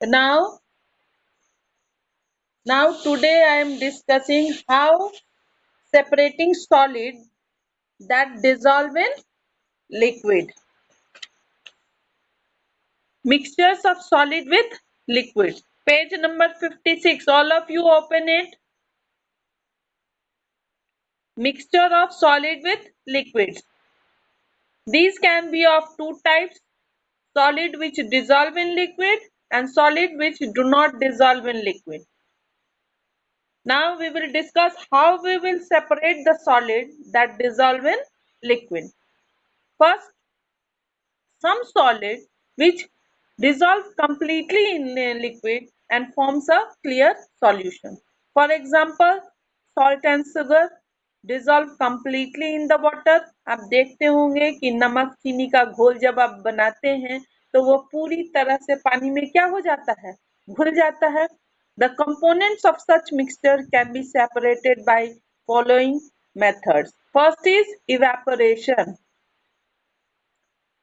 Now today I am discussing how separating solid that dissolve in liquid. Mixtures of solid with liquid. Page number 56. All of you open it. Mixture of solid with liquids. These can be of two types: solid which dissolve in liquid and solid which do not dissolve in liquid. Now we will discuss how we will separate the solid that dissolve in liquid. First, some solid which dissolve completely in a liquid and forms a clear solution. For example, salt and sugar dissolve completely in the water. आप देखते होंगे कि नमक चीनी का घोल जब आप बनाते हैं तो वो पूरी तरह से पानी में क्या हो जाता है, घुल जाता है. The components of such mixture can be separated by following methods. First is evaporation.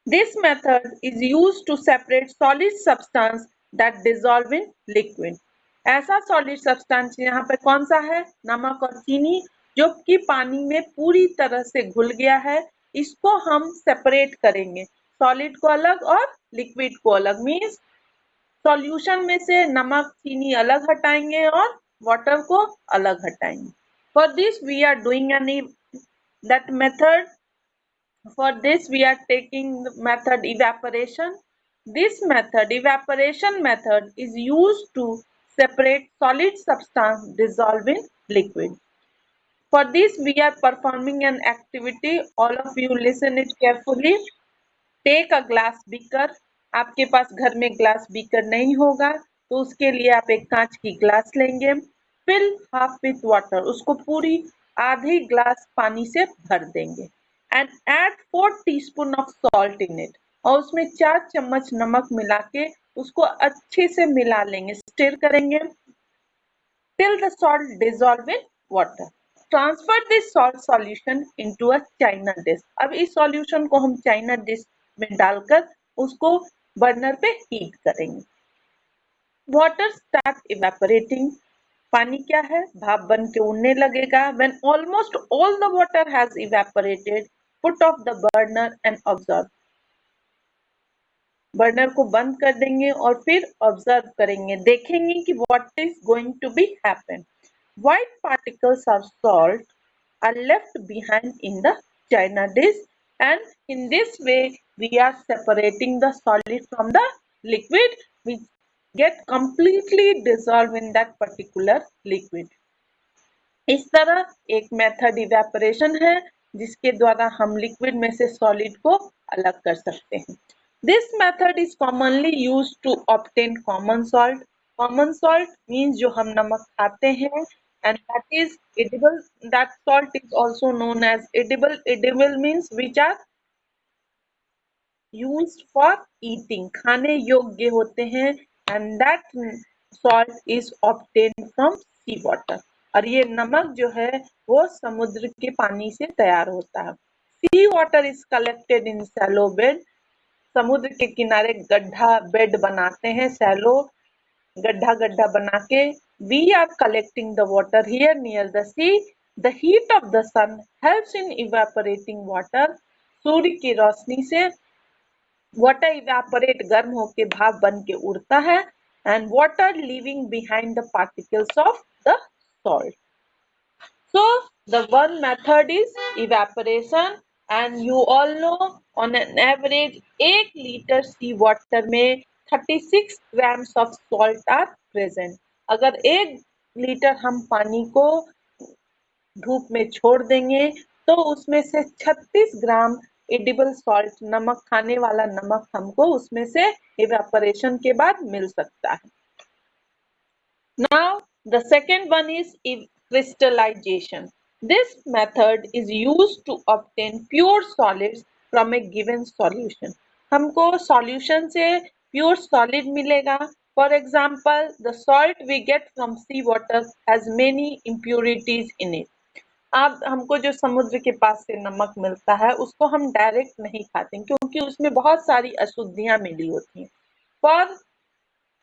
This method is used to separate solid substance that dissolve in liquid. ऐसा solid substance यहाँ पे कौन सा है, नमक और चीनी, जो कि पानी में पूरी तरह से घुल गया है. इसको हम separate करेंगे, solid को अलग और liquid को अलग. मीन्स सॉल्यूशन में से नमक चीनी अलग हटाएंगे और वाटर को अलग हटाएंगे. For this we are doing that method. For this we are taking the method evaporation. This method, evaporation method, is used to separate solid substance dissolved in liquid. For this we are performing an activity. All of you listen it carefully. Take a glass beaker. आपके पास घर में glass beaker नहीं होगा तो उसके लिए आप एक कांच की ग्लास लेंगे. Fill half with water. उसको पूरी आधी ग्लास पानी से भर देंगे. And add 4 teaspoon of salt in it. और उसमें 4 चम्मच नमक मिला के उसको अच्छे से मिला लेंगे, स्टिर करेंगे till the salt dissolve in water. Transfer this salt solution into a china dish. अब इस solution को हम china dish में डालकर उसको बर्नर पे हीट करेंगे. Water start evaporating. पानी क्या है, भाप बन के उड़ने लगेगा. When almost all the water has evaporated, put off the burner and observe. Burner को बंद कर देंगे और फिर ऑब्जर्व करेंगे, देखेंगे कि what is going to be happen. White particles of salt are left behind in the china dish, and in this way we are separating the solid from the liquid which get completely dissolved in that particular liquid. इस तरह एक method evaporation है जिसके द्वारा हम liquid में से solid को अलग कर सकते हैं. This method is commonly used to obtain common salt. Common salt means जो हम नमक खाते हैं, and that is edible. That salt is also known as edible. Edible means which are used for eating. खाने योग्य होते हैं, and that salt is obtained from sea water. और ये नमक जो है वो समुद्र के पानी से तैयार होता है. Sea water is collected in shallow bed. समुद्र के किनारे गड्ढा बेड बनाते हैं, सैलो गड्ढा गड्ढा बना के. We are collecting the water here near the sea. The heat of the sun helps in evaporating water. सूर्य की रोशनी से वाटर इवेपोरेट, गर्म होके भाप बन के उड़ता है. And water leaving behind the particles of the salt. So the one method is evaporation, and you all know on an average 1 liter sea water में 36 grams of salt are present. अगर 1 litre हम पानी को धूप में छोड़ देंगे तो उसमें से 36 ग्राम एडिबल सॉल्ट, नमक, खाने वाला नमक हमको उसमें से इवेपोरेशन के बाद मिल सकता है. Now the second one is crystallization. This method is used to obtain pure solids from a given solution. हमको solution से pure solid मिलेगा. For example, the salt we get from sea water has many impurities in it. अब हमको जो समुद्र के पास से नमक मिलता है उसको हम डायरेक्ट नहीं खाते क्योंकि उसमें बहुत सारी अशुद्धियां मिली होती हैं. For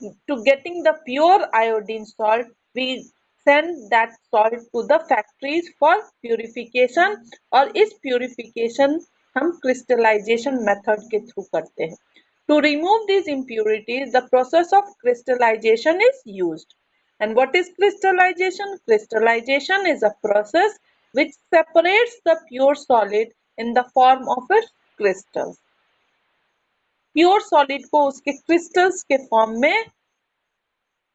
to getting the pure iodine salt, we send that salt to the factories for purification और इस purification हम crystallization method के through करते हैं. To remove these impurities, the process of crystallization is used. And what is crystallization? Crystallization is a process which separates the pure solid in the form of its crystals. Pure solid को उसके crystals के form में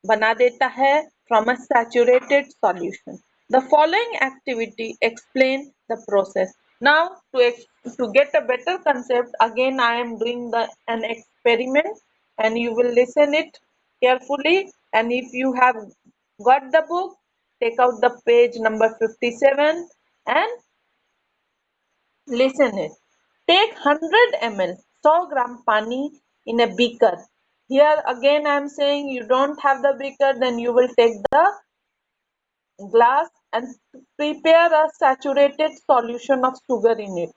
बना देता है from a saturated solution. The following activity explain the process. Now to get a better concept, again I am doing an experiment and you will listen it carefully, and if you have got the book, take out the page number 57 and listen it. Take 100 ml 100 gram pani in a beaker. Here again I am saying you don't have the beaker, then you will take the glass and prepare a saturated solution of sugar in it.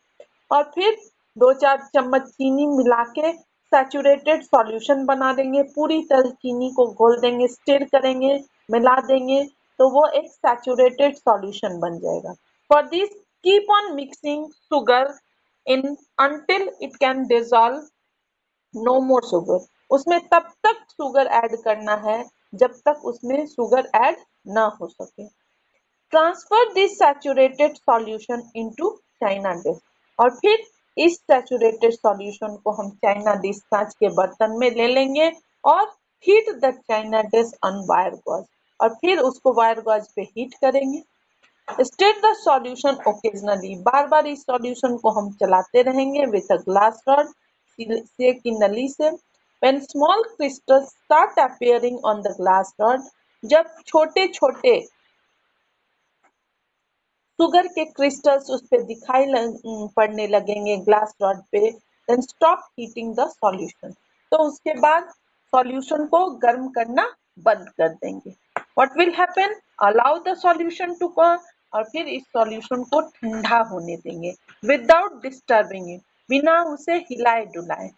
और फिर 2-4 चम्मच चीनी मिला के saturated solution बना देंगे, पूरी तरह चीनी को घोल देंगे, स्टिर करेंगे, मिला देंगे तो वो एक सैचुरेटेड सॉल्यूशन बन जाएगा. For this keep on mixing sugar in until it can dissolve no more sugar. उसमें तब तक शुगर ऐड करना है जब तक उसमें शुगर ऐड ना हो सके. Transfer this saturated solution into China dish. और फिर इस सैचुरेटेड सॉल्यूशन को हम चाइना डिश कांच के बर्तन में ले लेंगे और heat the china dish on wire gauze. और फिर उसको वायर गॉज पे हीट करेंगे. Stir the solution occasionally. बार बार इस सॉल्यूशन को हम चलाते रहेंगे विथ अ ग्लास रॉड, शीशे की नली से. When small crystals start appearing on the glass rod, जब छोटे छोटे शुगर के क्रिस्टल्स उस पे दिखाई पड़ने लगेंगे ग्लास रॉड पे, then stop heating the solution. तो उसके बाद सॉल्यूशन को गर्म करना बंद कर देंगे. What will happen? Allow the solution to cool. और फिर इस सॉल्यूशन को ठंडा होने देंगे विदाउट डिस्टर्बिंग इट, बिना उसे हिलाए डुलाए.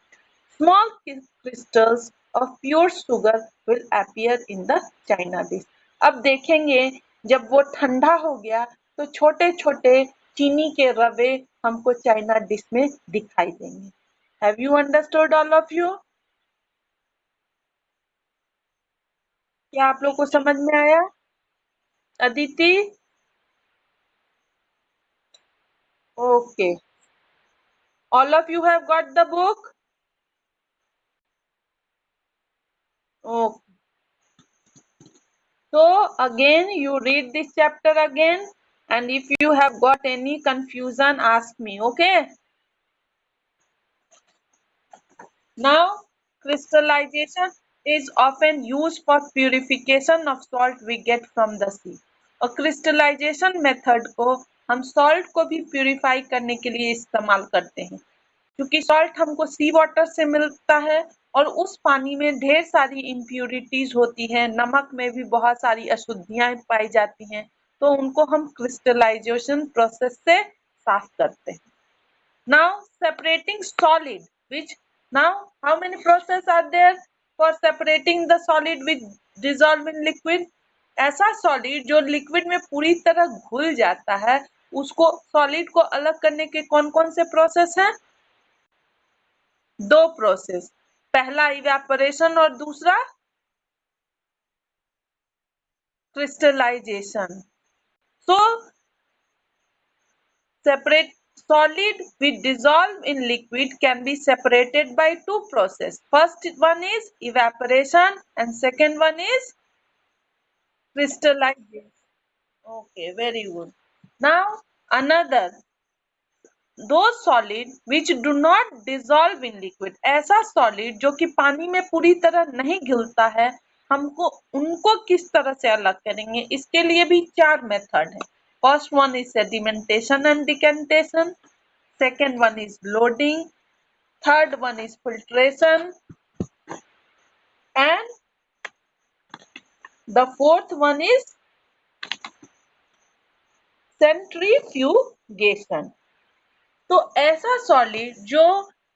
Small crystals of pure sugar will appear in the china dish. अब देखेंगे जब वो ठंडा हो गया तो छोटे छोटे चीनी के रवे हमको चाइना डिश में दिखाई देंगे. Have you understood all of you? क्या आप लोग को समझ में आया? Aditi? Okay. All of you have got the book? Okay. So again you read this chapter again, and if you have got any confusion ask me, okay? Now crystallization is often used for purification of salt we get from the sea. और crystallization method को हम salt को भी purify करने के लिए इस्तेमाल करते हैं, क्योंकि salt हमको sea water से मिलता है और उस पानी में ढेर सारी impurities होती हैं, नमक में भी बहुत सारी अशुद्धियां पाई जाती हैं, तो उनको हम crystallization process से साफ करते हैं. Now separating solid, which now how many process are there for separating the solid which dissolve in liquid? ऐसा solid जो liquid में पूरी तरह घुल जाता है, उसको solid को अलग करने के कौन कौन से process हैं? दो process. पहला evaporation और दूसरा crystallization. So separate solid which dissolve in liquid can be separated by two processes. First one is evaporation and second one is crystallization. Okay, very good. Now another, those solid which do not dissolve in liquid. ऐसा solid जो कि पानी में पूरी तरह नहीं घुलता है, हमको उनको किस तरह से अलग करेंगे? इसके लिए भी चार मेथड है. First one is sedimentation and decantation. Second one is loading. Third one is filtration. And the fourth one is centrifugation. तो ऐसा सॉलिड जो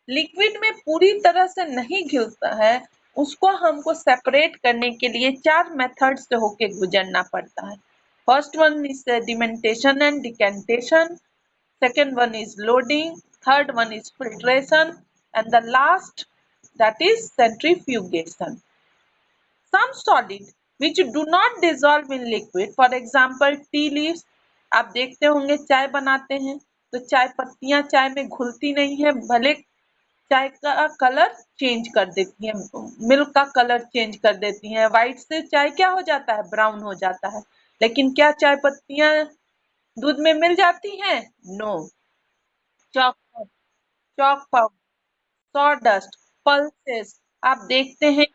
लिक्विड में पूरी तरह से नहीं घुलता है, उसको हमको सेपरेट करने के लिए 4 मेथड से होके गुजरना पड़ता है। First one is sedimentation and decantation, second one is loading, third one is filtration, and the last that is centrifugation. Some solid which do not dissolve in liquid, for example tea leaves, आप देखते होंगे चाय बनाते हैं तो चाय पत्तियां चाय में घुलती नहीं है, भले चाय का कलर चेंज कर देती है, मिल्क का कलर चेंज कर देती है, व्हाइट से चाय क्या हो जाता है, ब्राउन हो जाता है, लेकिन क्या चाय पत्तियां दूध में मिल जाती हैं? No. Chalk chalk powder, sawdust, pulses, आप देखते हैं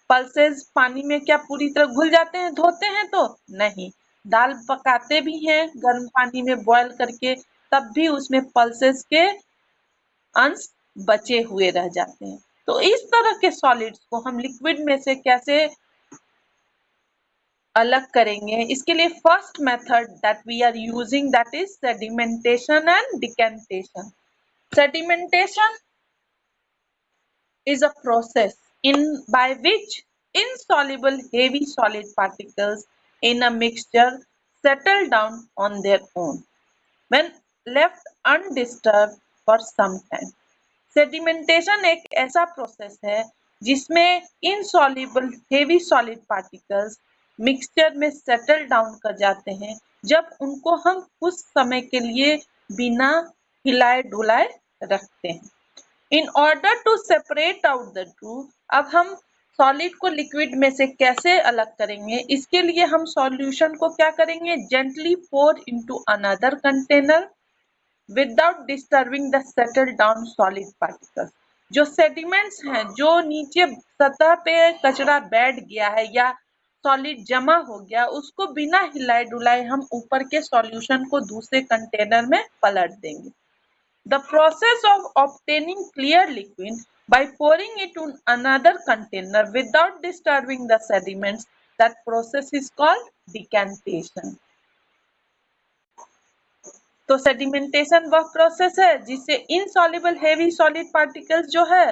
पल्सेस पानी में क्या पूरी तरह घुल जाते हैं धोते हैं तो? नहीं। दाल पकाते भी हैं गर्म पानी में बॉयल करके, तब भी उसमें पल्सेस के अंश बचे हुए रह जाते हैं। तो इस तरह के सॉलिड्स को हम लिक्विड में से कैसे अलग करेंगे? इसके लिए first method that we are using that is sedimentation and decantation. Sedimentation is a process in by which insoluble heavy solid particles in a mixture settle down on their own when left undisturbed for some time. Sedimentation एक ऐसा process है जिसमें insoluble heavy solid particles mixture में settle down कर जाते हैं जब उनको हम कुछ समय के लिए बिना हिलाए डुलाए रखते हैं। In order to separate out the two, अब हम सॉलिड को लिक्विड में से कैसे अलग करेंगे? इसके लिए हम सॉल्यूशन को क्या करेंगे? Gently pour into another container without disturbing the settle down solid particles. जो सेडिमेंट्स हैं, जो नीचे सतह पे कचरा बैठ गया है या सॉलिड जमा हो गया, उसको बिना हिलाए डुलाए हम ऊपर के सॉल्यूशन को दूसरे कंटेनर में पलट देंगे। The process of obtaining clear liquid by pouring it in another container without disturbing the sediments, that process is called decantation. तो सेडिमेंटेशन वह प्रोसेस है जिससे इनसॉल्युबल हेवी सॉलिड पार्टिकल्स जो है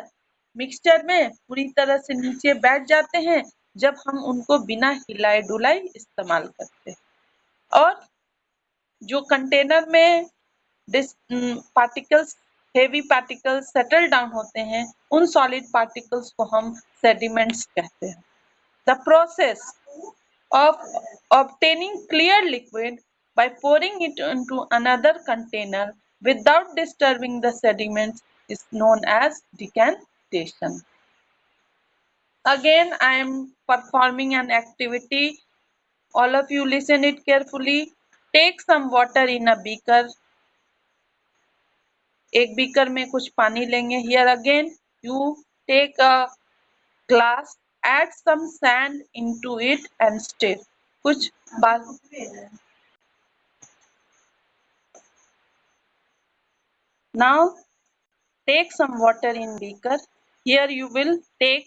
मिक्सचर में पूरी तरह से नीचे बैठ जाते हैं जब हम उनको बिना हिलाए डुलाए इस्तेमाल करते हैं। और जो कंटेनर में particles heavy particles settle down होते हैं, उन सॉलिड पार्टिकल्स को हम सेडिमेंट्स कहते हैं। The process of obtaining clear liquid by pouring it into another container without disturbing the sediments is known as decantation. Again, I am performing an activity. All of you listen it carefully. Take some water in a beaker. एक beaker में कुछ पानी लेंगे। Here again, you take a glass, add some sand into it and stir. कुछ बाल Now take some water in beaker. Here you will take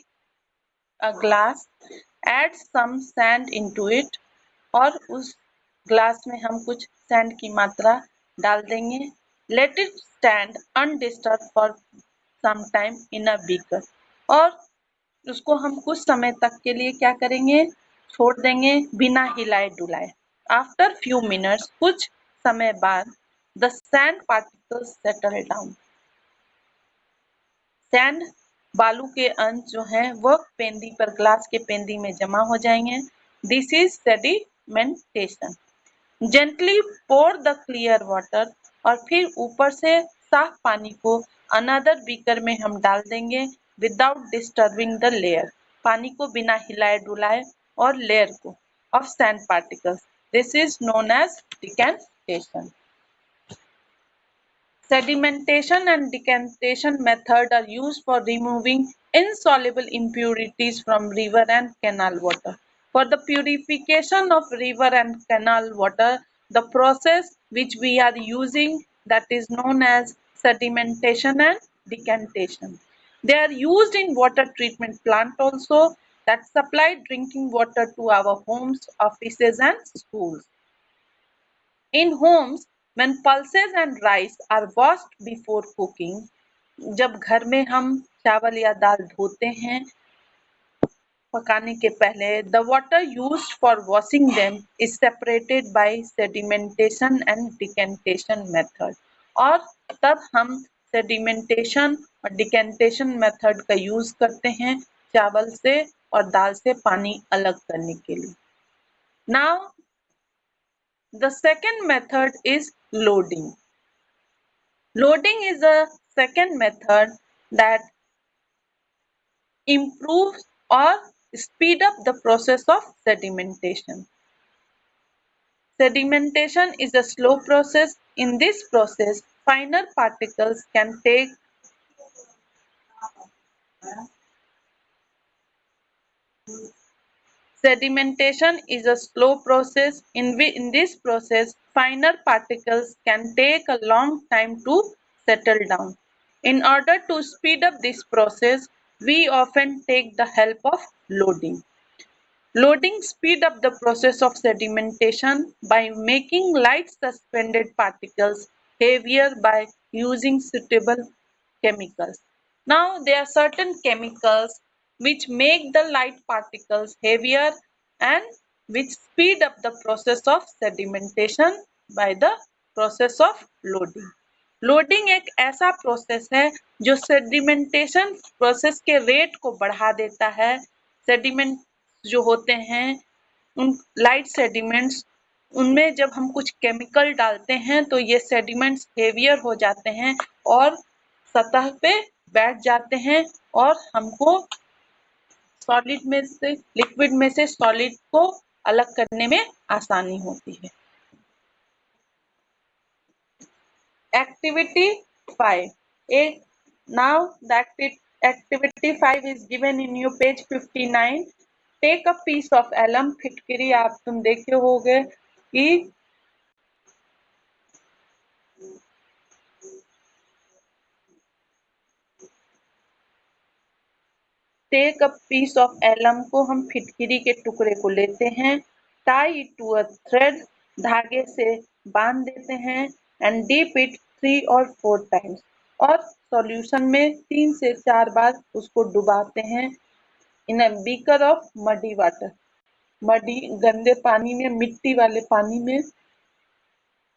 a glass, add some sand into it, और उस glass में हम कुछ sand की मात्रा डाल देंगे। Let it stand undisturbed for some time in a beaker. और उसको हम कुछ समय तक के लिए क्या करेंगे? छोड़ देंगे बिना हिलाए डुलाए। After few minutes, कुछ समय बाद, the sand particles settle down. Sand बालू के अंश जो हैं वो पेंदी पर ग्लास के पेंदी में जमा हो जाएंगे। This is sedimentation. Gently pour the clear water, और फिर ऊपर से साफ पानी को अनदर बीकर में हम डाल देंगे विदाउट डिस्टर्बिंग द लेयर, पानी को बिना हिलाए डुलाए और लेयर को of sand particles. This is known as decantation. Sedimentation and decantation method are used for removing insoluble impurities from river and canal water. For the purification of river and canal water, the process which we are using that is known as sedimentation and decantation. They are used in water treatment plant also that supply drinking water to our homes, offices and schools. In homes, when pulses and rice are washed before cooking, जब घर में हम चावल या दाल धोते हैं पकाने के पहले the water used for washing them is separated by sedimentation and decantation method. और तब हम sedimentation और decantation method का यूज करते हैं चावल से और दाल से पानी अलग करने के लिए. Now the second method is loading. Loading is a second method that improves or speed up the process of sedimentation. Sedimentation is a slow process. In this process, finer particles can take Sedimentation is a slow process. In this process, finer particles can take a long time to settle down. In order to speed up this process, we often take the help of loading. Loading speed up the process of sedimentation by making light suspended particles heavier by using suitable chemicals. Now there are certain chemicals which make the light particles heavier and which speed up the process of sedimentation by the process of loading. Loading एक ऐसा process है जो sedimentation process के rate को बढ़ा देता है. Sediment जो होते हैं उन लाइट सेडिमेंट्स उनमें जब हम कुछ केमिकल डालते हैं तो ये सेडिमेंट्स हेवियर हो जाते हैं और सतह पे बैठ जाते हैं और हमको सॉलिड में से लिक्विड में से सॉलिड को अलग करने में आसानी होती है. Activity 5. Now the activity 5 is given in your page 59. Take a piece of alum. फिटकरी आप तुम देखे होगे कि take a piece of alum को हम फिटकरी के टुकड़े को लेते हैं. Tie it to a thread. धागे से बांध देते हैं. And dip it 3 or 4 times. और सॉल्यूशन में 3 से 4 बार उसको डुबाते हैं. In a beaker of muddy water. Muddy गंदे पानी में मिट्टी वाले पानी में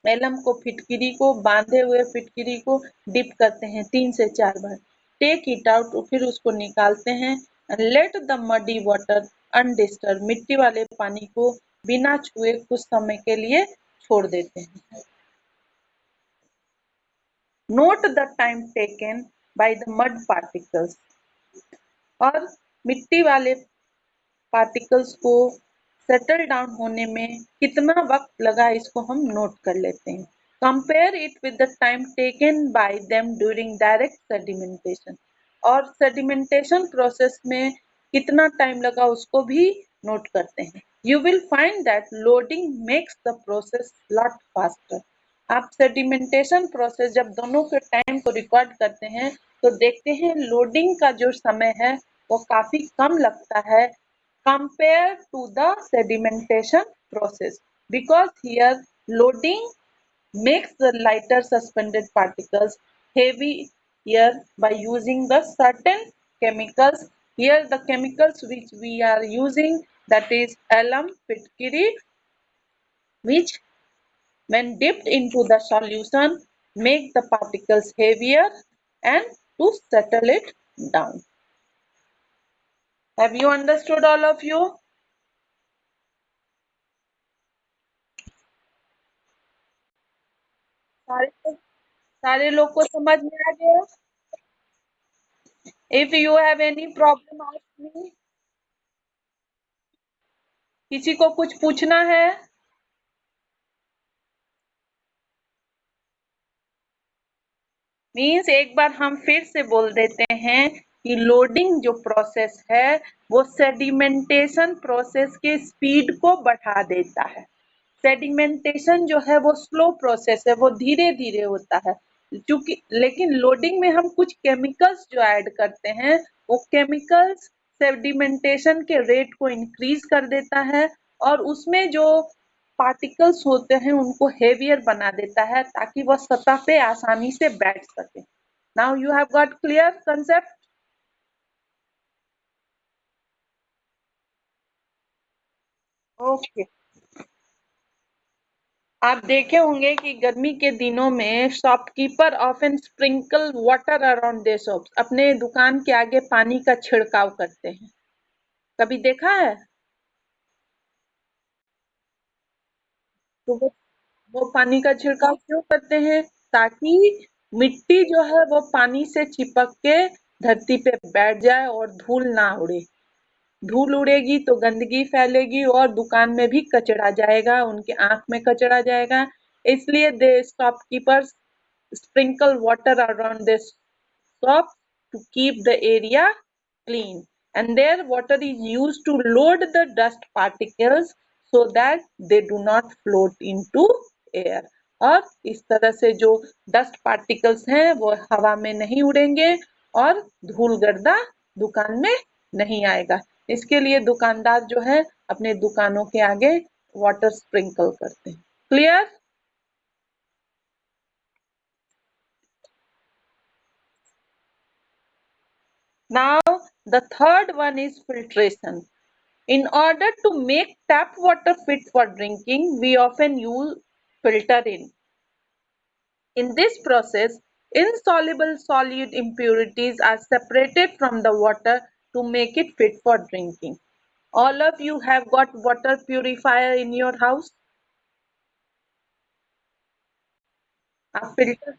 एलम को फिटकरी को बांधे हुए फिटकरी को डिप करते हैं 3 से 4 बार. Take it out. फिर उसको निकालते हैं. Let the muddy water undisturbed. मिट्टी वाले पानी को बिना छुए कुछ समय के लिए छोड़ देते हैं. Note the time taken by the mud particles. और मिट्टी वाले पार्टिकल्स को सेटल डाउन होने में कितना वक्त लगा इसको हम नोट कर लेते हैं. Compare it with the time taken by them during direct sedimentation. और सेडिमेंटेशन प्रोसेस में कितना टाइम लगा उसको भी नोट करते हैं. You will find that loading makes the process lot faster. आप सेडिमेंटेशन प्रोसेस जब दोनों के टाइम को रिकॉर्ड करते हैं तो देखते हैं लोडिंग का जो समय है वो काफी कम लगता है compared to the sedimentation process, because here loading makes the lighter suspended particles heavier by using the certain chemicals. Here the chemicals which we are using, that is alum, fitkiri, which when dipped into the solution make the particles heavier and to settle it down. Have you understood all of you? सारे लोग को समझ में आ गया? If you have any problem ask me. किसी को कुछ पूछना है? मीन्स एक बार हम फिर से बोल देते हैं कि लोडिंग जो प्रोसेस है वो सेडिमेंटेशन प्रोसेस के स्पीड को बढ़ा देता है. सेडिमेंटेशन जो है वो स्लो प्रोसेस है, वो धीरे धीरे होता है क्योंकि लेकिन लोडिंग में हम कुछ केमिकल्स जो ऐड करते हैं वो केमिकल्स सेडिमेंटेशन के रेट को इंक्रीज कर देता है और उसमें जो पार्टिकल्स होते हैं उनको हेवियर बना देता है ताकि वह सतह पे आसानी से बैठ सके. Now you have got clear concept. Okay. आप देखे होंगे कि गर्मी के दिनों में shopkeeper often sprinkle water around their shops, अपने दुकान के आगे पानी का छिड़काव करते हैं। कभी देखा है? तो वो पानी का छिड़काव क्यों करते हैं? ताकि मिट्टी जो है वो पानी से चिपक के धरती पे बैठ जाए और धूल ना उड़े। धूल उड़ेगी तो गंदगी फैलेगी और दुकान में भी कचरा जाएगा, उनके आंख में कचरा जाएगा। इसलिए दे shopkeepers sprinkle water around the shop to keep the area clean, and their water is used to load the dust particles so that they do not float into air। और इस तरह से जो डस्ट पार्टिकल्स हैं वो हवा में नहीं उड़ेंगे और धूल गर्दा दुकान में नहीं आएगा। इसके लिए दुकानदार जो है अपने दुकानों के आगे वाटर स्प्रिंकल करते हैं। Clear? Now the third one is filtration. In order to make tap water fit for drinking, we often use filter in. In this process, insoluble solute impurities are separated from the water to make it fit for drinking. All of you have got water purifier in your house. आप filter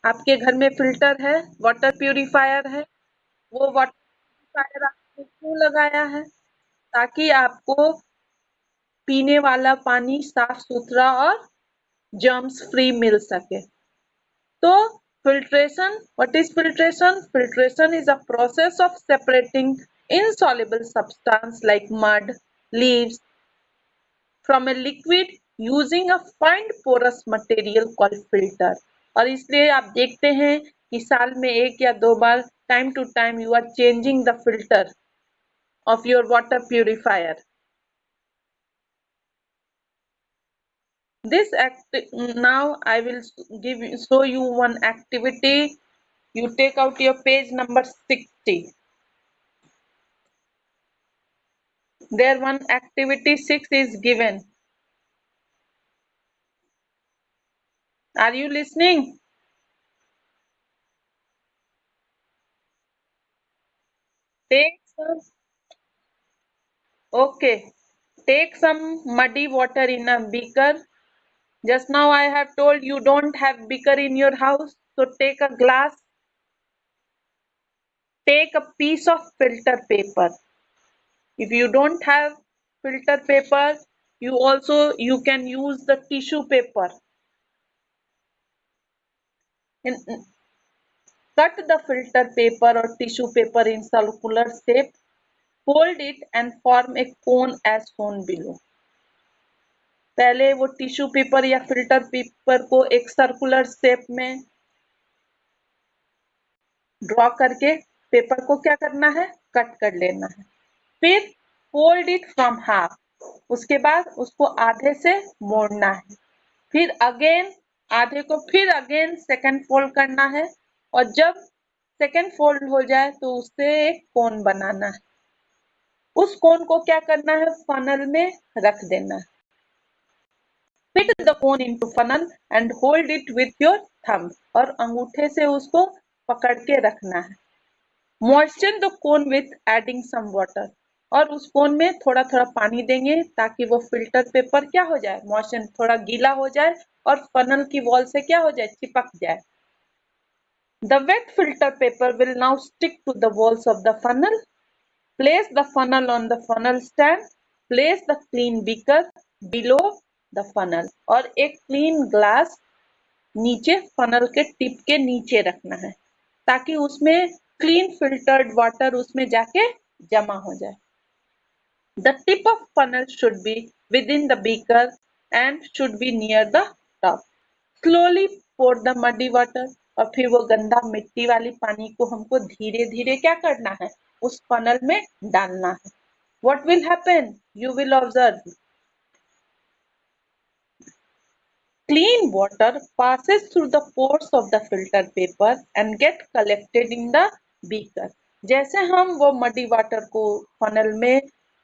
आपके घर में filter है, water purifier है। वो water purifier आपने क्यों लगाया है? ताकि आपको पीने वाला पानी साफ सुथरा और जर्म्स फ्री मिल सके। तो filtration, what is filtration? Filtration is a process of separating insoluble substance like mud, leaves from a liquid using a fine porous material called filter। और इसलिए आप देखते हैं कि साल में एक या दो बार time to time you are changing the filter of your water purifier। This now I will show you one activity. You take out your page number 60. There one activity 6 is given. Are you listening? Take some, okay. Take some muddy water in a beaker. Just now I have told you don't have beaker in your house. So take a glass. Take a piece of filter paper. If you don't have filter paper, you can use the tissue paper. In, cut the filter paper or tissue paper in circular shape, fold it and form a cone as shown below। पहले वो tissue paper या filter paper को एक circular shape में draw करके paper को क्या करना है? कट कर लेना है। फिर फोल्ड इट फ्रॉम हाफ, उसके बाद उसको आधे से मोड़ना है। फिर अगेन आधे को फिर अगेन सेकंड फोल्ड करना है और जब सेकंड फोल्ड हो जाए तो उससे एक कोन बनाना है। उस कोन को क्या करना है? फनल में रख देना है। Fit the cone into funnel and hold it with your thumb, और अंगूठे से उसको पकड़ के रखना है। Moisture the cone with adding some water, और उस कोन में थोड़ा थोड़ा पानी देंगे ताकि वो फिल्टर पेपर क्या हो जाए? मॉइस्चर थोड़ा गीला हो जाए और फनल की वॉल से क्या हो जाए? चिपक जाए। The wet filter paper will now stick to the walls of the funnel. Place the funnel on the funnel stand. Place the clean beaker below the funnel, और एक क्लीन ग्लास नीचे फनल के टिप के नीचे रखना है ताकि उसमें क्लीन फिल्टर्ड वाटर उसमें जाके जमा हो जाए। The tip of funnel should be within the beaker and should be near the top. Slowly pour the muddy water, और फिर वो गंदा मिट्टी वाली पानी को हमको धीरे धीरे क्या करना है? उस फनल में डालना है। What will happen? You will observe. Clean water passes through the pores of the filter paper and get collected in the beaker। जैसे हम वो मडी वाटर को फनल में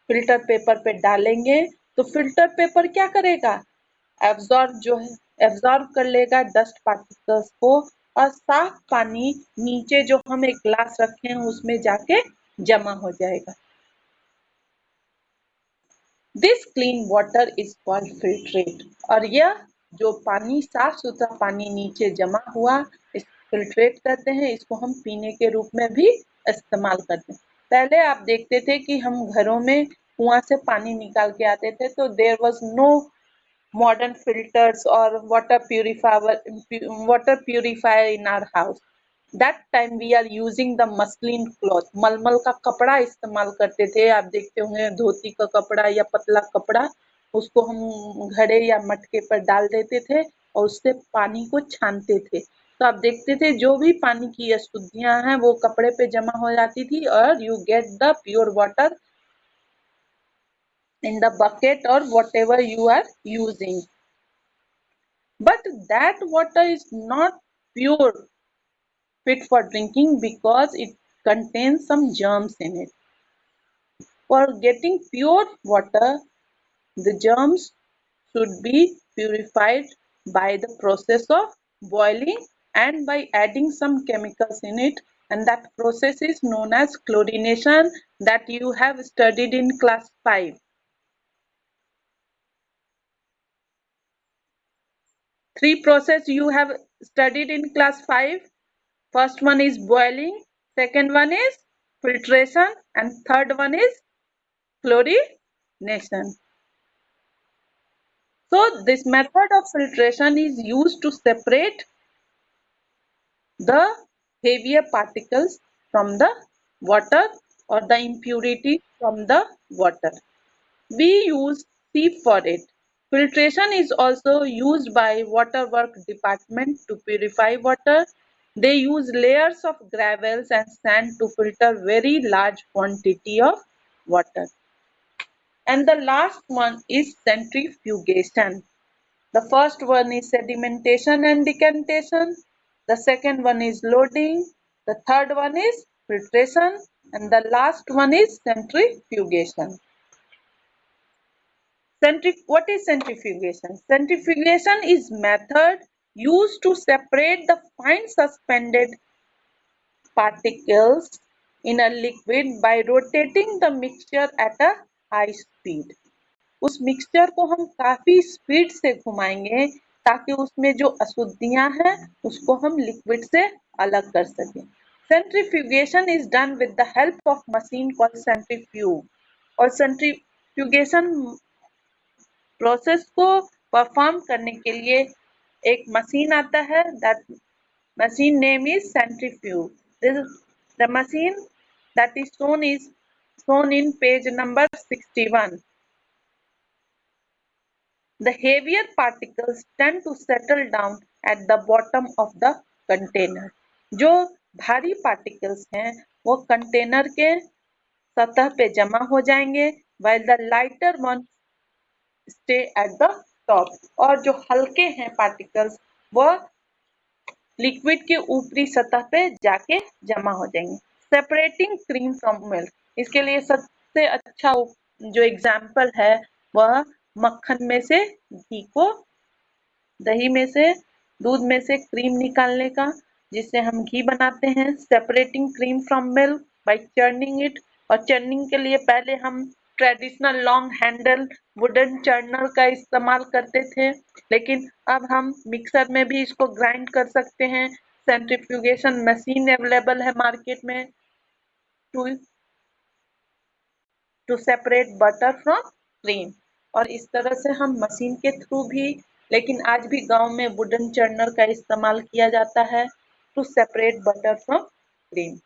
फिल्टर पेपर पे डालेंगे तो फिल्टर पेपर क्या करेगा, एब्जॉर्ब कर लेगा डस्ट पार्टिकल्स को, और साफ पानी नीचे जो हम एक ग्लास रखे हैं उसमें जाके जमा हो जाएगा। This clean water is called filtrate. और यह जो पानी, साफ सुथरा पानी नीचे जमा हुआ, इस फिल्ट्रेट कहते हैं। इसको हम पीने के रूप में भी इस्तेमाल करते हैं। पहले आप देखते थे कि हम घरों में कुआं से पानी निकाल के आते थे, तो there was no modern filters or water purifier in our house. That time we are using the muslin cloth, मलमल का कपड़ा इस्तेमाल करते थे। आप देखते होंगे धोती का कपड़ा या पतला कपड़ा, उसको हम घड़े या मटके पर डाल देते थे और उससे पानी को छानते थे। तो आप देखते थे जो भी पानी की अशुद्धियां हैं वो कपड़े पे जमा हो जाती थी और you get the pure water in the bucket or whatever you are using. But that water is not pure, fit for drinking because it contains some germs in it. For getting pure water, the germs should be purified by the process of boiling and by adding some chemicals in it, and that process is known as chlorination, that you have studied in class 5. Three process you have studied in class 5. First one is boiling, second one is filtration, and third one is chlorination. So this method of filtration is used to separate the heavier particles from the water or the impurity from the water. We use sieve for it. Filtration is also used by waterwork department to purify water. They use layers of gravels and sand to filter very large quantity of water. And the last one is centrifugation. The first one is sedimentation and decantation. The second one is loading. The third one is filtration. And the last one is centrifugation. What is centrifugation? Centrifugation is method used to separate the fine suspended particles in a liquid by rotating the mixture at a high speed. उस mixture को हम काफी speed से घुमाएंगे ताकि उसमें जो अशुद्धियां हैं उसको हम लिक्विड से अलग कर सकें। Centrifugation is done with the help of machine called centrifuge. और सेंट्रीफ्यूगेशन प्रोसेस को परफॉर्म करने के लिए एक मशीन आता है, that machine name is centrifuge. This is the machine that is shown in page number 61. The heavier particles tend to settle down at the bottom of the container. जो भारी particles हैं वो कंटेनर के सतह पे जमा हो जाएंगे, while the lighter one stay at the top. और जो हल्के हैं particles वो लिक्विड के ऊपरी सतह पे जाके जमा हो जाएंगे। सेपरेटिंग क्रीम फ्रॉम मिल्क, इसके लिए सबसे अच्छा जो एग्जाम्पल है वह मक्खन में से घी को, दही में से, दूध में से क्रीम निकालने का, जिससे हम घी बनाते हैं। Separating cream from milk bye churning it, और चर्निंग के लिए पहले हम traditional long handle wooden churner का इस्तेमाल करते थे, लेकिन अब हम मिक्सर में भी इसको ग्राइंड कर सकते हैं। सेंट्रीफ्यूगेशन मशीन अवेलेबल है मार्केट में to separate butter from cream. और इस तरह से हम मशीन के थ्रू भी, लेकिन आज भी गांव में वुडन चर्नर का इस्तेमाल किया जाता है to separate butter from cream.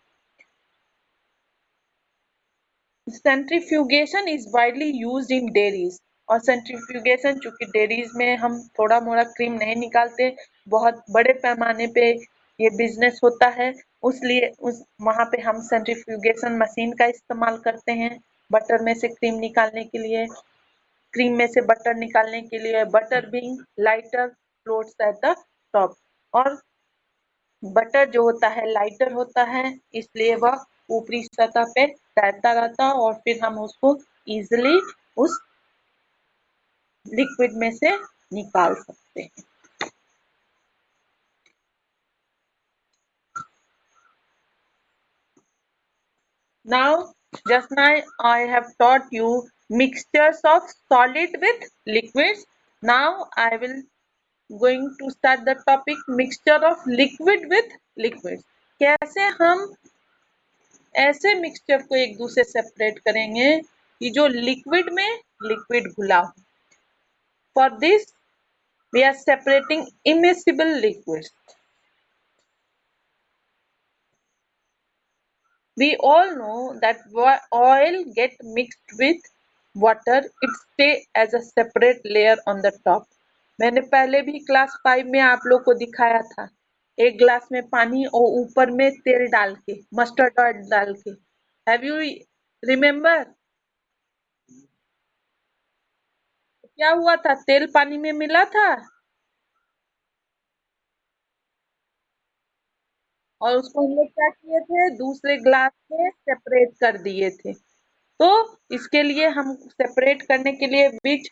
Centrifugation is widely used in dairies. और सेंट्रीफ्यूगेशन चूंकि डेयरीज में हम थोड़ा मोड़ा क्रीम नहीं निकालते, बहुत बड़े पैमाने पे ये बिजनेस होता है, उसलिए वहां पे हम सेंट्रीफ्यूगेशन मशीन का इस्तेमाल करते हैं बटर में से क्रीम निकालने के लिए, क्रीम में से बटर निकालने के लिए। Butter being lighter floats at the top, और बटर जो होता है लाइटर होता है, इसलिए वह ऊपरी सतह पे तैरता रहता है और फिर हम उसको इजिली उस लिक्विड में से निकाल सकते हैं। Now, just now I have taught you mixtures of solid with liquids. Now I will going to start the topic mixture of liquid with liquids. कैसे हम ऐसे मिक्सचर को एक दूसरे से सेपरेट करेंगे कि जो लिक्विड में लिक्विड घुला हो। For this we are separating immiscible liquids. We all know that oil get mixed with water, it stay as a separate layer on the top. मैंने पहले भी क्लास 5 में आप लोग को दिखाया था, एक ग्लास में पानी और ऊपर में तेल डाल के, मस्टर्ड ऑयल डाल के। हैव यू रिमेम्बर क्या हुआ था? तेल पानी में मिला था और उसको हम लोग क्या किए थे, दूसरे ग्लास में सेपरेट कर दिए थे। तो इसके लिए हम सेपरेट करने के लिए विच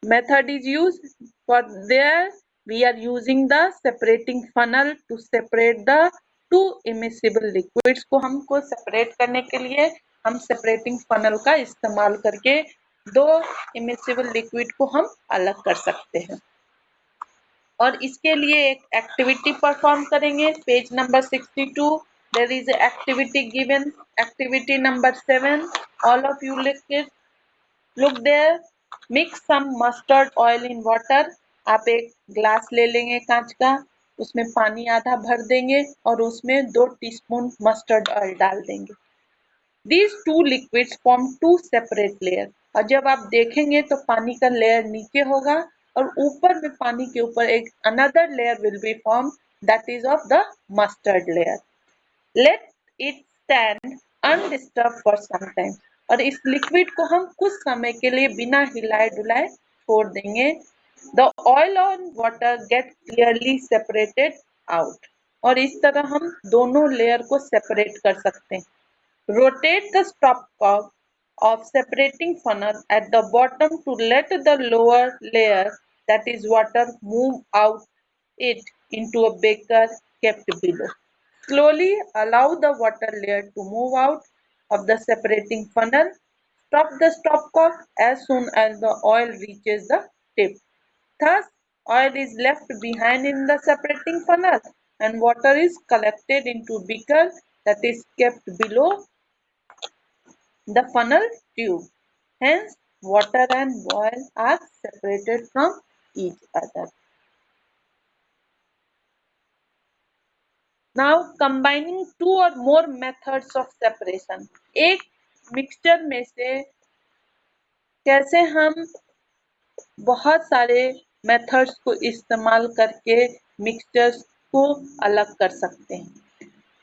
method is used? For there we are using the separating funnel to separate the two immiscible liquids को हमको separate करने के लिए हम separating funnel का इस्तेमाल करके दो immiscible liquid को हम अलग कर सकते हैं। और इसके लिए एक एक्टिविटी परफॉर्म करेंगे। Page number 62 there is a activity given, activity number 7, all of you look there, mix some mustard oil in water। आप एक ग्लास ले लेंगे कांच का, उसमें पानी आधा भर देंगे और उसमें 2 टीस्पून मस्टर्ड ऑयल डाल देंगे। These two liquids form two separate layers। और जब आप देखेंगे तो पानी का लेयर नीचे होगा और ऊपर में पानी के ऊपर एक another layer will be formed, that is of the mustard layer। Let it stand undisturbed for some time। और इस लिक्विड को हम कुछ समय के लिए बिना हिलाए डुलाए छोड़ देंगे। The oil and water get clearly separated out। और इस तरह हम दोनों लेयर को सेपरेट कर सकते हैं। Rotate the stopcock of separating funnel at the bottom to let the lower layer, that is water, move out it into a beaker kept below। Slowly allow the water layer to move out of the separating funnel। Stop the stopcock as soon as the oil reaches the tip। Thus, oil is left behind in the separating funnel and water is collected into beaker that is kept below the funnel tube। Hence, water and oil are separated from each other। Now, combining two or more methods of separation। एक mixture में से कैसे हम बहुत सारे methods को इस्तेमाल करके मिक्सचर्स को अलग कर सकते हैं।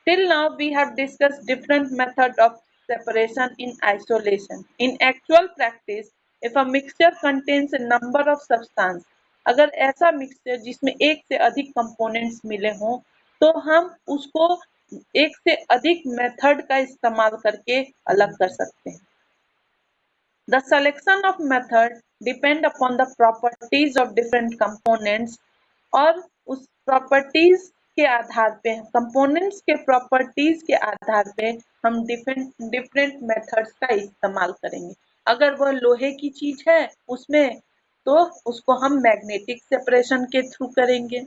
Till now we have discussed different methods of separation in isolation। In actual practice, if a mixture contains a number of substance, अगर ऐसा मिक्सचर जिसमें एक से अधिक कंपोनेंट्स मिले हों, तो हम उसको एक से अधिक मेथड का इस्तेमाल करके अलग कर सकते हैं। The selection of method depend upon the properties of different components। और उस प्रॉपर्टीज के आधार पे, कंपोनेंट्स के प्रॉपर्टीज के आधार पे हम डिफरेंट डिफरेंट मेथड्स का इस्तेमाल करेंगे। अगर वह लोहे की चीज है उसमें, तो उसको हम मैग्नेटिक सेपरेशन के थ्रू करेंगे।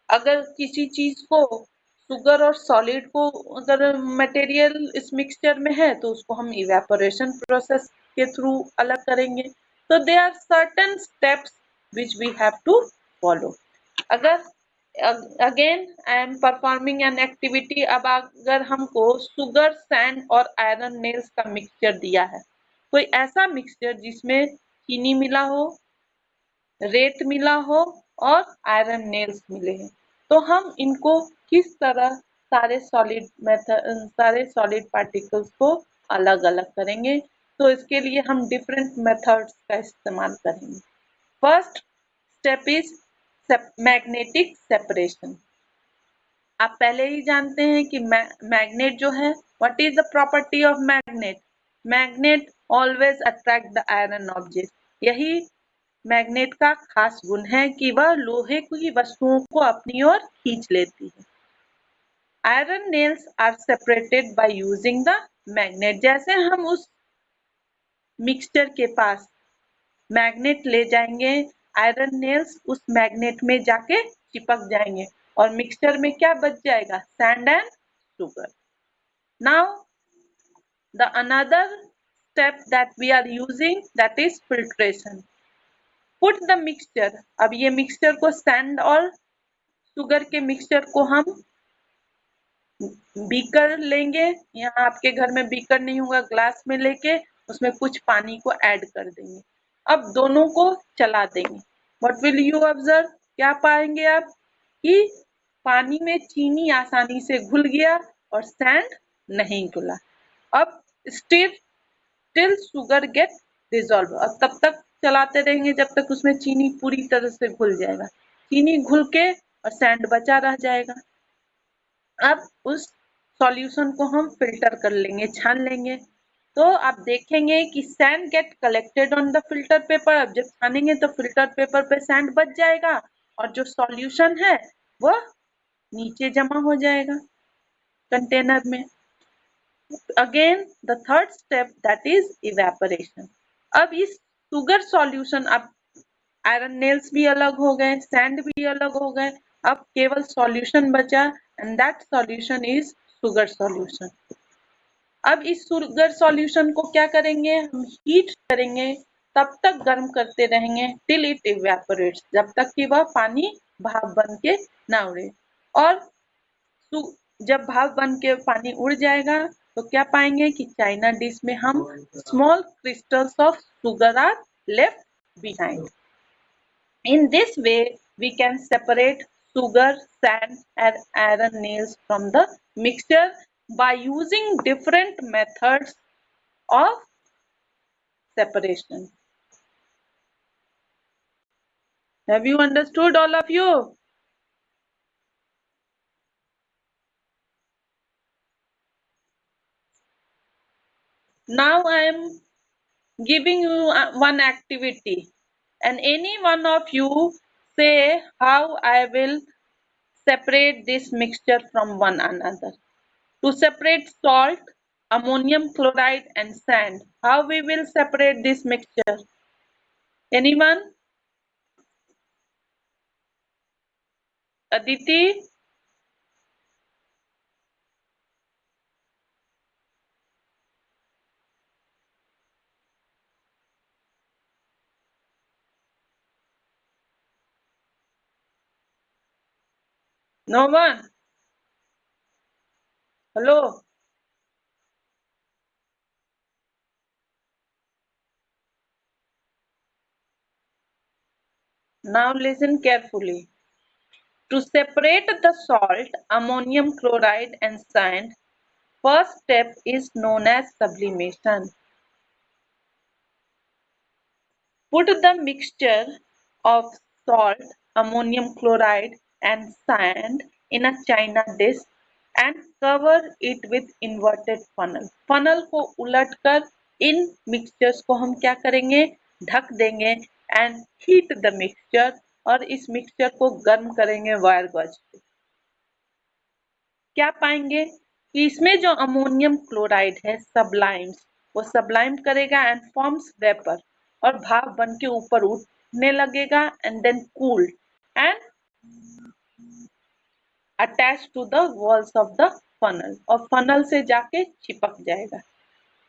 अगर किसी चीज को शुगर और सॉलिड को अगर मटेरियल इस मिक्सचर में है तो उसको हम इवेपोरेशन प्रोसेस के थ्रू अलग करेंगे। तो they are certain steps which we have to follow. अगर again I am performing an activity. अब अगर हमको शुगर, सैंड और आयरन नेल्स का मिक्सचर दिया है, कोई ऐसा मिक्सचर जिसमें चीनी मिला हो, रेत मिला हो और आयरन नेल्स मिले हैं, तो हम इनको किस तरह सारे सॉलिड पार्टिकल्स को अलग अलग करेंगे। तो इसके लिए हम डिफरेंट मेथड्स का इस्तेमाल करेंगे। First step is magnetic separation. आप पहले ही जानते हैं कि मैग्नेट जो है, what is the property of magnet? Magnet always attract the iron object. यही मैग्नेट का खास गुण है कि वह लोहे की वस्तुओं को अपनी ओर खींच लेती है। Iron nails are separated by using the magnet. जैसे हम उस मिक्सचर के पास मैग्नेट ले जाएंगे, आयरन नेल्स उस मैग्नेट में जाके चिपक जाएंगे और मिक्सचर में क्या बच जाएगा? Sand and sugar. Now the another step that we are using, that is filtration. Put the mixture, अब ये मिक्सचर को सैंड और शुगर के मिक्सचर को हम बीकर लेंगे, यहाँ आपके घर में बीकर नहीं होगा, ग्लास में लेके उसमें कुछ पानी को ऐड कर देंगे। अब दोनों को चला देंगे। What will you observe? क्या पाएंगे आप कि पानी में चीनी आसानी से घुल गया और सैंड नहीं घुला। अब still sugar get dissolved, और तब तक चलाते रहेंगे जब तक उसमें चीनी पूरी तरह से घुल जाएगा। चीनी घुल के और सैंड बचा रह जाएगा। अब उस सॉल्यूशन को हम फिल्टर कर लेंगे, छान लेंगे। तो आप देखेंगे कि sand get collected on the filter paper. अब जब छानेंगे तो फिल्टर पेपर पे सैंड बच जाएगा और जो सॉल्यूशन है वह नीचे जमा हो जाएगा कंटेनर में। Again the third step, that is evaporation. अब इस सुगर सॉल्यूशन, अब आयरन नेल्स भी अलग हो गए, सैंड भी अलग हो गए, अब केवल सॉल्यूशन बचा and that solution is sugar solution. अब इस सुगर सॉल्यूशन को क्या करेंगे? हम हीट करेंगे, तब तक गर्म करते रहेंगे टिल इट इवेपोरेट्स, जब तक कि वह पानी भाप बन के ना उड़े। और जब भाप बन के पानी उड़ जाएगा तो क्या पाएंगे कि चाइना डिश में हम small crystals of sugar are left behind. In this way, we can separate sugar, sand, and iron nails from the mixture by using different methods of separation. Have you understood, all of you? Now I am giving you one activity, and any one of you say how I will separate this mixture from one another. To separate salt, ammonium chloride and sand, how we will separate this mixture? Anyone? Aditi? No one? Hello? Now listen carefully. To separate the salt, ammonium chloride and sand, first step is known as sublimation. Put the mixture of salt, ammonium chloride and sand in a china dish and cover it with inverted funnel. Funnel को उलटकर इन mixtures को हम क्या करेंगे? ढक देंगे and heat the mixture, और इस mixture को गर्म करेंगे वायर गॉज पे। क्या पाएंगे कि इसमें जो अमोनियम क्लोराइड है सब्लाइम्स, वो सब्लाइम करेगा एंड फॉर्म्स वेपर, और भाप बन के ऊपर उठने लगेगा and then cooled and attach to the walls of the funnel, और फनल से जाके चिपक जाएगा।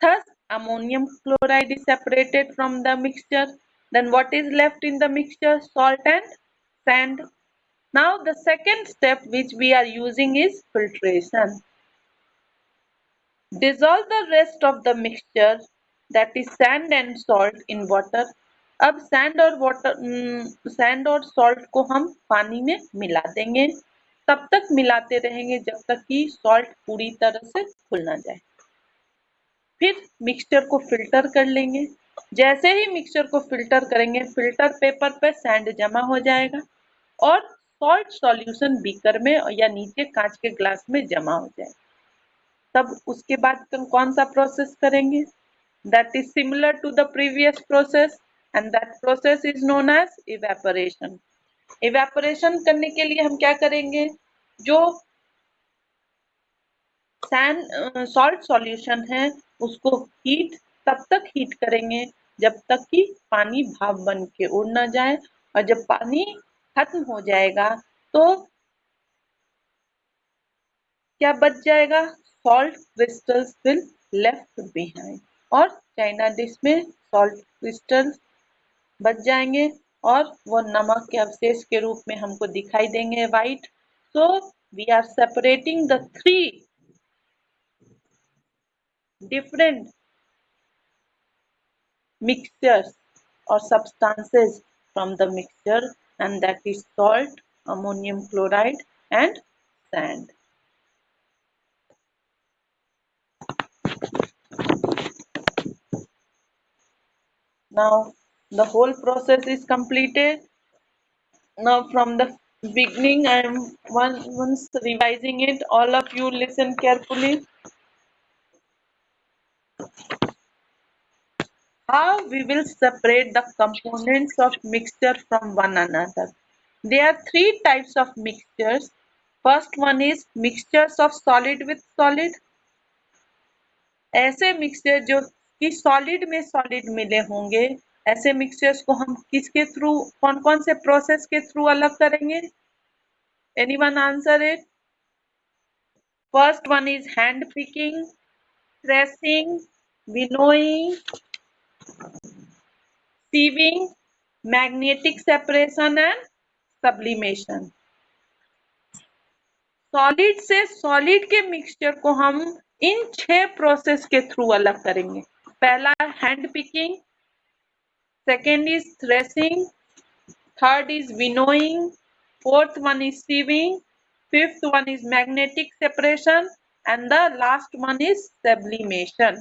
Thus ammonium chloride is separated from the mixture. Then what is left in the mixture? Salt and sand. Now the second step which we are using is filtration. Dissolve the rest of the mixture, that is sand and salt, in water. अब sand और salt को हम पानी में मिला देंगे, तब तक मिलाते रहेंगे जब तक कि सॉल्ट पूरी तरह से घुल ना जाए। फिर मिक्सचर को फिल्टर कर लेंगे। जैसे ही मिक्सचर को फिल्टर करेंगे, फिल्टर पेपर पे सैंड जमा हो जाएगा और सॉल्ट सॉल्यूशन बीकर में या नीचे कांच के ग्लास में जमा हो जाएगा। तब उसके बाद कौन सा प्रोसेस करेंगे? that is similar to the previous process, and that process is known as evaporation. Evaporation करने के लिए हम क्या करेंगे, जो सॉल्ट सॉल्यूशन है उसको हीट तब तक हीट करेंगे जब तक कि पानी भाप बन के उड़ ना जाए, और जब पानी खत्म हो जाएगा तो क्या बच जाएगा, salt crystals will left behind, और चाइना डिश में सॉल्ट क्रिस्टल्स बच जाएंगे और वो नमक के अवशेष के रूप में हमको दिखाई देंगे white. So we are separating the three different mixtures or substances from the mixture, and that is salt, ammonium chloride and sand. Now the whole process is completed. Now from the beginning I am once revising it. All of you listen carefully. How we will separate the components of mixture from one another. There are three types of mixtures. First one is mixtures of solid with solid. ऐसे mixture जो कि solid में solid मिले होंगे, ऐसे mixtures को हम किसके थ्रू, कौन कौन से प्रोसेस के थ्रू अलग करेंगे? Anyone answer it? First one is hand picking, pressing, winnowing, sieving, magnetic separation and sublimation. Solid से सॉलिड के मिक्सचर को हम इन 6 प्रोसेस के थ्रू अलग करेंगे. पहला hand picking, second is threshing, third is winnowing, fourth one is sieving, fifth one is magnetic separation, and the last one is sublimation.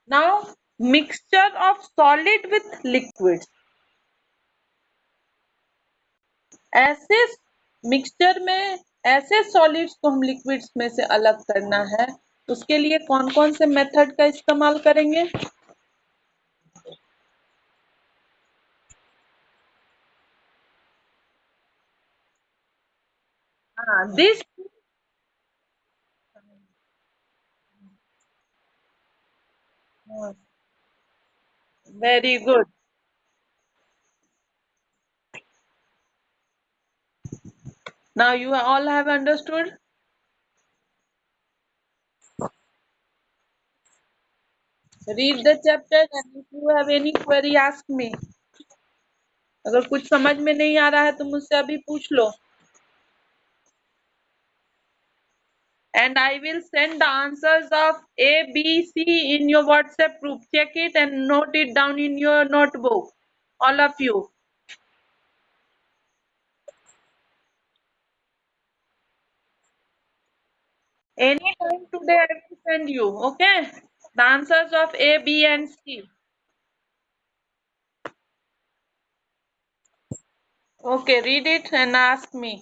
Now mixture of solid with liquids. ऐसे mixture में ऐसे solids को हम liquids में से अलग करना है, उसके लिए कौन कौन से मेथड का इस्तेमाल करेंगे? This very good. Now you all have understood. Read the chapter and if you have any query ask me. अगर कुछ समझ में नहीं आ रहा है तो मुझसे अभी पूछ लो. And I will send the answers of A, B, C in your WhatsApp group. Check it and note it down in your notebook. All of you. Anytime today I will send you. Okay? The answers of A, B and C. Okay, read it and ask me.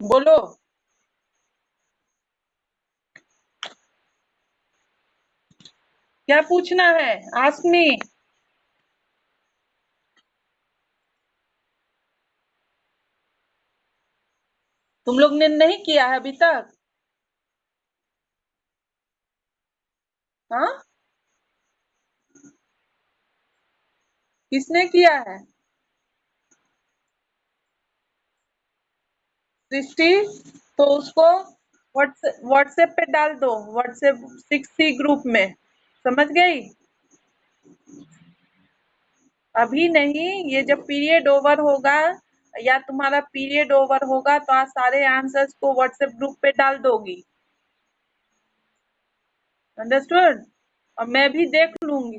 बोलो. क्या पूछना है? Ask me. तुम लोग ने नहीं किया है अभी तक? हाँ, किसने किया है? सृष्टि. तो उसको व्हाट्सएप पे डाल दो, व्हाट्सएप 6C ग्रुप में समझ गई? अभी नहीं, ये जब पीरियड ओवर होगा या तुम्हारा पीरियड ओवर होगा तो आज सारे आंसर्स को व्हाट्सएप ग्रुप पे डाल दोगी। अंडरस्टूड? और मैं भी देख लूंगी।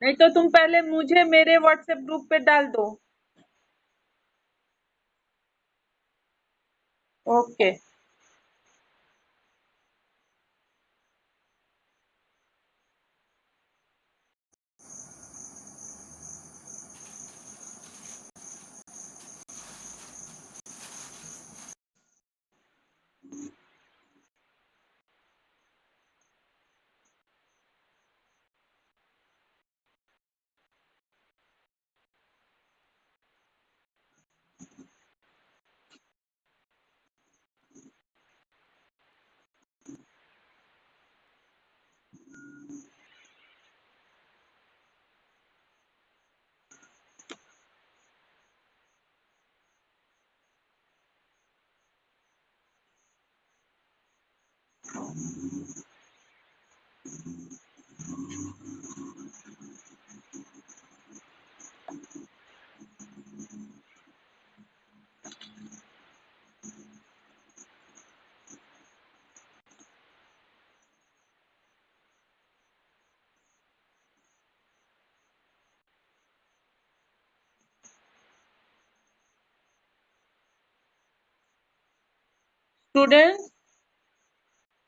नहीं तो तुम पहले मुझे मेरे व्हाट्सएप ग्रुप पे डाल दो। Okay. Students,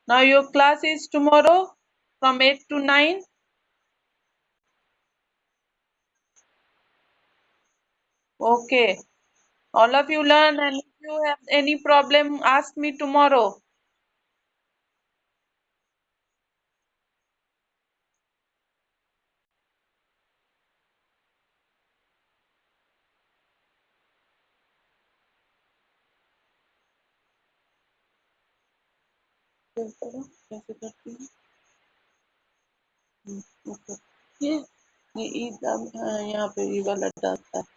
now your class is tomorrow from 8 to 9. Okay. All of you learn, and if you have any problem, ask me tomorrow. कैसे करती हूँ? ओके। ये ईद यहाँ पे ये वाला डालता है।